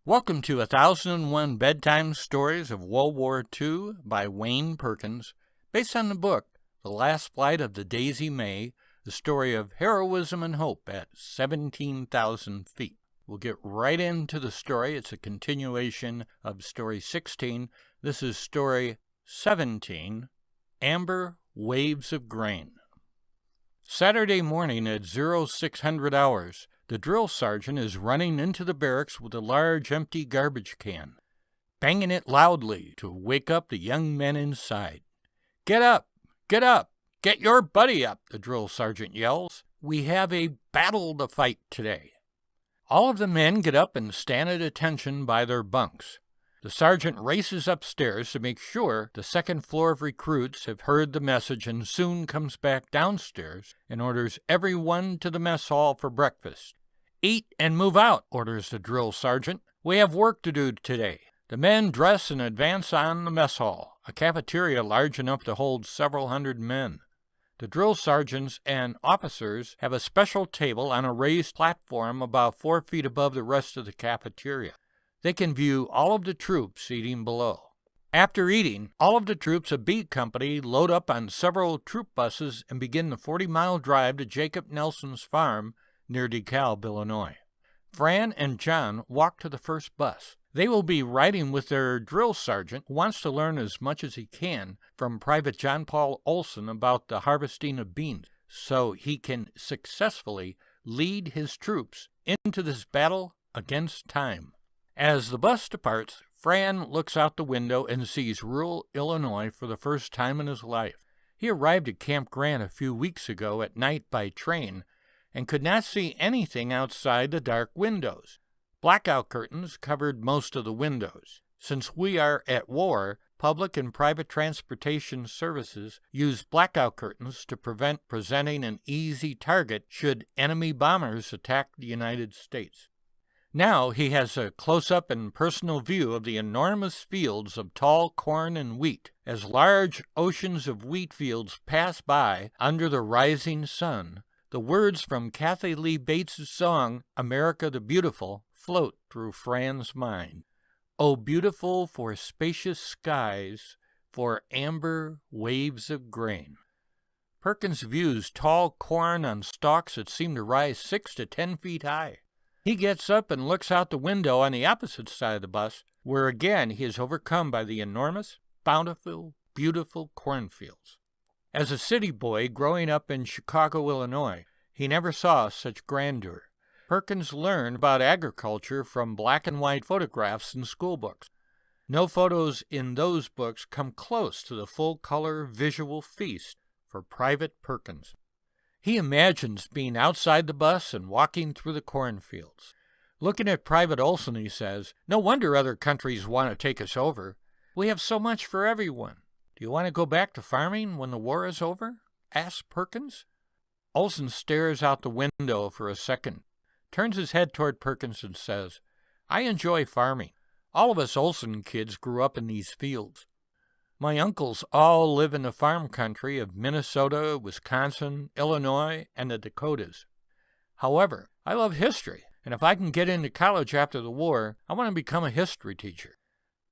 Welcome to 1001 Bedtime Stories of World War II by Fran Perkins, based on the book The Last Flight of the Daisy Mae, the story of heroism and hope at 17,000 feet. We'll get right into the story. It's a continuation of story 16. This is story 17, Amber Waves of Grain. Saturday morning at 0600 hours, the drill sergeant is running into the barracks with a large empty garbage can, banging it loudly to wake up the young men inside. Get up! Get up! Get your buddy up! The drill sergeant yells. We have a battle to fight today. All of the men get up and stand at attention by their bunks. The sergeant races upstairs to make sure the second floor of recruits have heard the message and soon comes back downstairs and orders everyone to the mess hall for breakfast. Eat and move out, orders the drill sergeant. We have work to do today. The men dress and advance on the mess hall, a cafeteria large enough to hold several hundred men. The drill sergeants and officers have a special table on a raised platform about 4 feet above the rest of the cafeteria. They can view all of the troops eating below. After eating, all of the troops of B Company load up on several troop buses and begin the 40-mile drive to Jacob Nelson's farm near DeKalb, Illinois. Fran and John walk to the first bus. They will be riding with their drill sergeant, who wants to learn as much as he can from Private John Paul Olsen about the harvesting of beans, so he can successfully lead his troops into this battle against time. As the bus departs, Fran looks out the window and sees rural Illinois for the first time in his life. He arrived at Camp Grant a few weeks ago at night by train and could not see anything outside the dark windows. Blackout curtains covered most of the windows. Since we are at war, public and private transportation services use blackout curtains to prevent presenting an easy target should enemy bombers attack the United States. Now he has a close-up and personal view of the enormous fields of tall corn and wheat. As large oceans of wheat fields pass by under the rising sun, the words from Kathy Lee Bates' song, America the Beautiful, float through Fran's mind. Oh, beautiful for spacious skies, for amber waves of grain. Perkins views tall corn on stalks that seem to rise 6 to 10 feet high. He gets up and looks out the window on the opposite side of the bus, where again he is overcome by the enormous, bountiful, beautiful cornfields. As a city boy growing up in Chicago, Illinois, he never saw such grandeur. Perkins learned about agriculture from black and white photographs in school books. No photos in those books come close to the full-color visual feast for Private Perkins. He imagines being outside the bus and walking through the cornfields. Looking at Private Olsen, he says, "No wonder other countries want to take us over. We have so much for everyone. Do you want to go back to farming when the war is over?" asks Perkins. Olsen stares out the window for a second, turns his head toward Perkins and says, "I enjoy farming. All of us Olsen kids grew up in these fields. My uncles all live in the farm country of Minnesota, Wisconsin, Illinois, and the Dakotas. However, I love history, and if I can get into college after the war, I want to become a history teacher."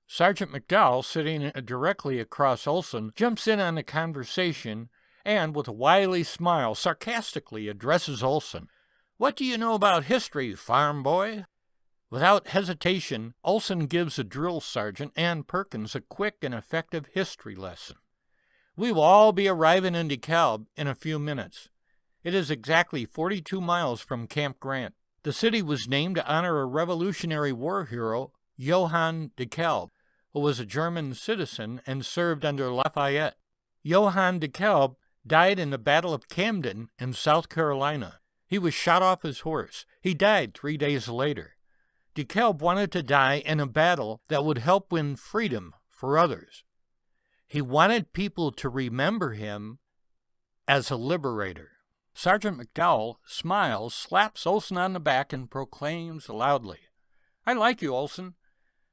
Sergeant McDowell, sitting directly across Olsen, jumps in on the conversation and, with a wily smile, sarcastically addresses Olsen. "What do you know about history, farm boy?" Without hesitation, Olsen gives the drill sergeant and Perkins a quick and effective history lesson. "We will all be arriving in DeKalb in a few minutes. It is exactly 42 miles from Camp Grant. The city was named to honor a Revolutionary War hero, Johann DeKalb, who was a German citizen and served under Lafayette. Johann DeKalb died in the Battle of Camden in South Carolina. He was shot off his horse. He died 3 days later. DeKalb wanted to die in a battle that would help win freedom for others. He wanted people to remember him as a liberator." Sergeant McDowell smiles, slaps Olsen on the back, and proclaims loudly, "I like you, Olsen.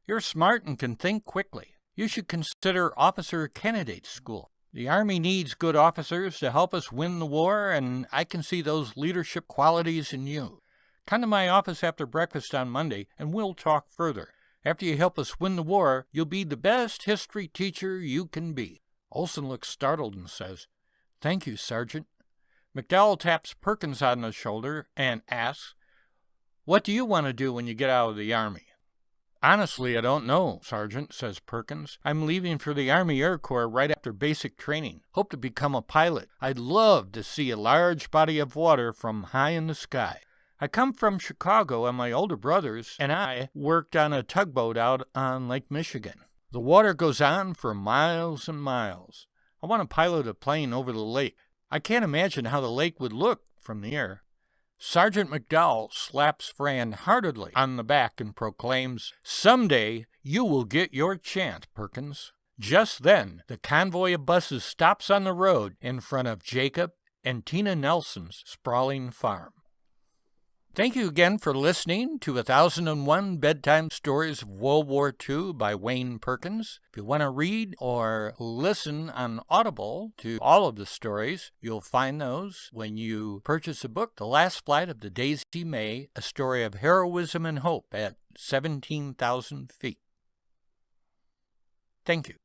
You're smart and can think quickly. You should consider officer candidate school. The Army needs good officers to help us win the war, and I can see those leadership qualities in you. Come to my office after breakfast on Monday, and we'll talk further. After you help us win the war, you'll be the best history teacher you can be." Olsen looks startled and says, "Thank you, Sergeant." McDowell taps Perkins on the shoulder and asks, "What do you want to do when you get out of the Army?" "Honestly, I don't know, Sergeant," says Perkins. "I'm leaving for the Army Air Corps right after basic training. Hope to become a pilot. I'd love to see a large body of water from high in the sky. I come from Chicago, and my older brothers and I worked on a tugboat out on Lake Michigan. The water goes on for miles and miles. I want to pilot a plane over the lake. I can't imagine how the lake would look from the air." Sergeant McDowell slaps Fran heartily on the back and proclaims, "Someday you will get your chance, Perkins." Just then, the convoy of buses stops on the road in front of Jacob and Tina Nelson's sprawling farm. Thank you again for listening to 1001 Bedtime Stories of World War II by Wayne Perkins. If you want to read or listen on Audible to all of the stories, you'll find those when you purchase the book, The Last Flight of the Daisy Mae, A Story of Heroism and Hope at 17,000 feet. Thank you.